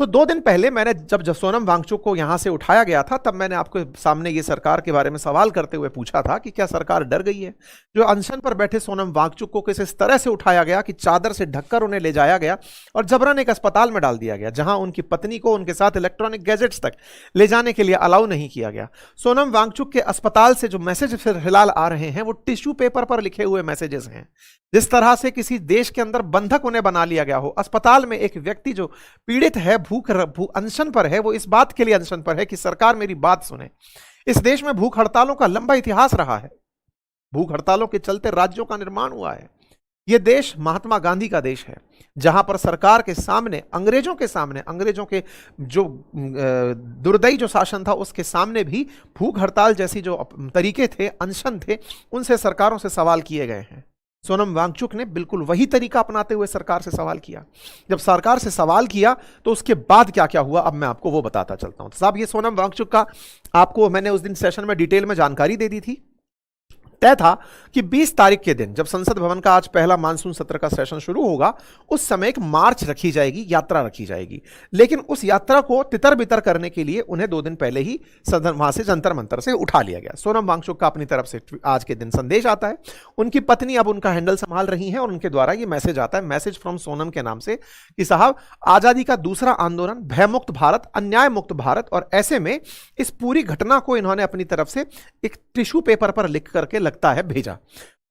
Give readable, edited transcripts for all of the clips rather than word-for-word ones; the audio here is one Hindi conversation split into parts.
तो 2 दिन पहले मैंने जब सोनम वांगचुक को यहां से उठाया गया था, तब मैंने आपको सामने ये सरकार के बारे में सवाल करते हुए पूछा था कि क्या सरकार डर गई है? जो अनशन पर बैठे सोनम वांगचुक को किस तरह से उठाया गया कि चादर से ढककर उन्हें ले जाया गया और जबरन एक अस्पताल में डाल दिया गया, जहां उनकी पत्नी को उनके साथ इलेक्ट्रॉनिक गैजेट्स तक ले जाने के लिए अलाउ नहीं किया गया। सोनम वांगचुक के अस्पताल से जो मैसेज फिलहाल आ रहे हैं वो टिश्यू पेपर पर लिखे हुए मैसेजेस हैं। जिस तरह से किसी देश के अंदर बंधक उन्हें बना लिया गया हो। अस्पताल में एक व्यक्ति जो पीड़ित है, भूख अनशन पर है, वो इस बात के लिए अनशन पर है कि सरकार मेरी बात सुने। इस देश में भूख हड़तालों का लंबा इतिहास रहा है। भूख हड़तालों के चलते राज्यों का निर्माण हुआ है। यह देश महात्मा गांधी का देश है, जहां पर सरकार के सामने, अंग्रेजों के जो दुर्दयी जो शासन था उसके सामने भी भूख हड़ताल जैसी जो तरीके थे, अनशन थे, उनसे सरकारों से सवाल किए गए हैं। सोनम वांगचुक ने बिल्कुल वही तरीका अपनाते हुए सरकार से सवाल किया। जब सरकार से सवाल किया तो उसके बाद क्या क्या हुआ, अब मैं आपको वो बताता चलता हूं। तो साहब, ये सोनम वांगचुक का आपको मैंने उस दिन सेशन में डिटेल में जानकारी दे दी थी। तय था कि 20 तारीख के दिन जब संसद भवन का आज पहला मानसून सत्र का सेशन शुरू होगा, उस समय एक मार्च रखी जाएगी, यात्रा रखी जाएगी। लेकिन उस यात्रा को तितर बितर करने के लिए उन्हें 2 दिन पहले ही सदन वहां से जंतर मंतर से उठा लिया गया। सोनम वांगचुक का अपनी तरफ से आज के दिन संदेश आता है। उनकी पत्नी अब उनका हैंडल संभाल रही हैं और उनके द्वारा ये मैसेज आता है, मैसेज फ्रॉम सोनम के नाम से, कि साहब, आजादी का दूसरा आंदोलन, भयमुक्त भारत, अन्याय मुक्त भारत। और ऐसे में इस पूरी घटना को इन्होंने अपनी तरफ से एक टिश्यू पेपर पर लिख करके लगता है भेजा।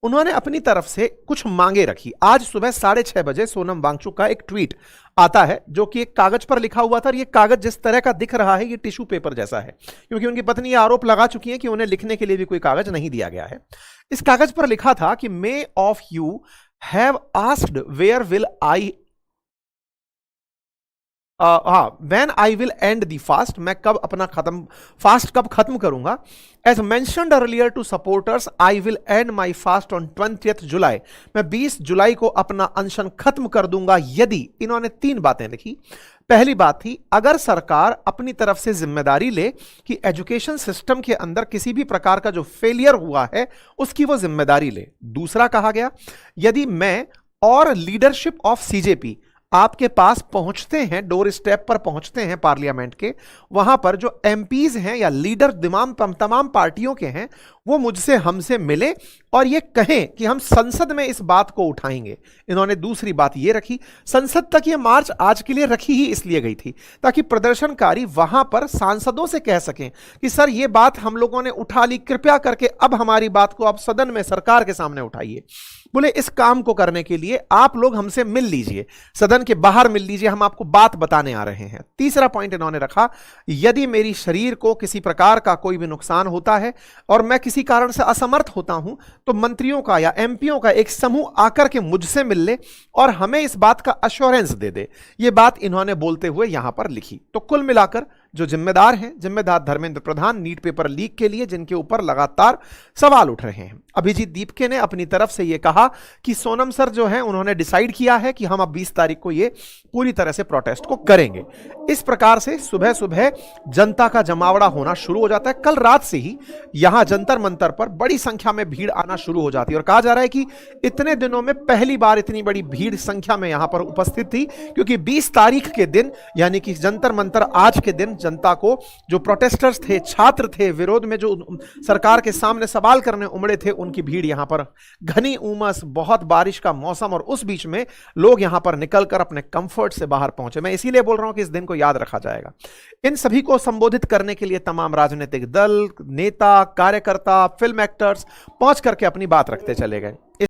उन्होंने अपनी तरफ से कुछ मांगे रखी। आज सुबह 6:30 बजे सोनम वांगचुक का एक ट्वीट आता है जो कि एक कागज पर लिखा हुआ था। और ये कागज जिस तरह का दिख रहा है ये टिश्यू पेपर जैसा है, क्योंकि उनकी पत्नी ये आरोप लगा चुकी है कि उन्हें लिखने के लिए भी कोई कागज नहीं दिया गया है। इस कागज पर लिखा था कि many of you have asked where will I when I will end the fast, मैं कब अपना फास्ट कब खत्म करूंगा। As mentioned earlier to supporters, I will end my fast on 20 July, मैं 20 जुलाई को अपना अनशन खत्म कर दूंगा यदि, इन्होंने 3 बातें लिखी। पहली बात थी, अगर सरकार अपनी तरफ से जिम्मेदारी ले कि एजुकेशन सिस्टम के अंदर किसी भी प्रकार का जो फेलियर हुआ है उसकी वो जिम्मेदारी ले। दूसरा कहा गया, यदि मैं और लीडरशिप ऑफ सीजेपी आपके पास पहुंचते हैं, डोर स्टेप पर पहुंचते हैं पार्लियामेंट के, वहां पर जो एमपीज हैं या लीडर तमाम पार्टियों के हैं, वो मुझसे हमसे मिले और ये कहें कि हम संसद में इस बात को उठाएंगे। इन्होंने दूसरी बात ये रखी, संसद तक ये मार्च आज के लिए रखी ही इसलिए गई थी ताकि प्रदर्शनकारी वहां पर सांसदों से कह सकें कि सर ये बात हम लोगों ने उठा ली, कृपया करके अब हमारी बात को आप सदन में सरकार के सामने उठाइए। बोले इस काम को करने के लिए आप लोग हमसे मिल लीजिए, सदन के बाहर मिल लीजिए, हम आपको बात बताने आ रहे हैं। तीसरा पॉइंट इन्होंने रखा, यदि मेरी शरीर को किसी प्रकार का कोई भी नुकसान होता है और मैं किसी कारण से असमर्थ होता हूं तो मंत्रियों का या एमपीओ का एक समूह आकर के मुझसे मिल ले और हमें इस बात का अश्योरेंस दे दे। यह बात इन्होंने बोलते हुए यहां पर लिखी। तो कुल मिलाकर जो जिम्मेदार हैं, जिम्मेदार Dharmendra Pradhan, NEET paper leak के लिए जिनके ऊपर लगातार सवाल उठ रहे हैं। अभिजीत दीपके ने अपनी तरफ से यह कहा कि सोनम सर जो है उन्होंने डिसाइड किया है कि हम अब 20 तारीख को ये पूरी तरह से प्रोटेस्ट को करेंगे। इस प्रकार से सुबह सुबह जनता का जमावड़ा होना शुरू हो जाता है। कल रात से ही यहां जंतर मंतर पर बड़ी संख्या में भीड़ आना शुरू हो जाती है और कहा जा रहा है कि इतने दिनों में पहली बार इतनी बड़ी भीड़ संख्या में यहां पर उपस्थित थी, क्योंकि 20 तारीख के दिन यानी कि जंतर मंतर आज के दिन जनता को, जो प्रोटेस्टर्स थे, छात्र थे, विरोध में जो सरकार के सामने सवाल करने उमड़े थे, उनकी भीड़ यहां पर घनी उमस, बहुत बारिश का मौसम और उस बीच में लोग यहां पर निकलकर अपने कंफर्ट से बाहर पहुंचे। मैं इसीलिए बोल रहा हूं कि इस दिन को याद रखा जाएगा। इन सभी को संबोधित करने के लिए तमाम राजनीतिक दल, नेता, कार्यकर्ता, फिल्म एक्टर्स पहुंच करके अपनी बात रखते चले गए।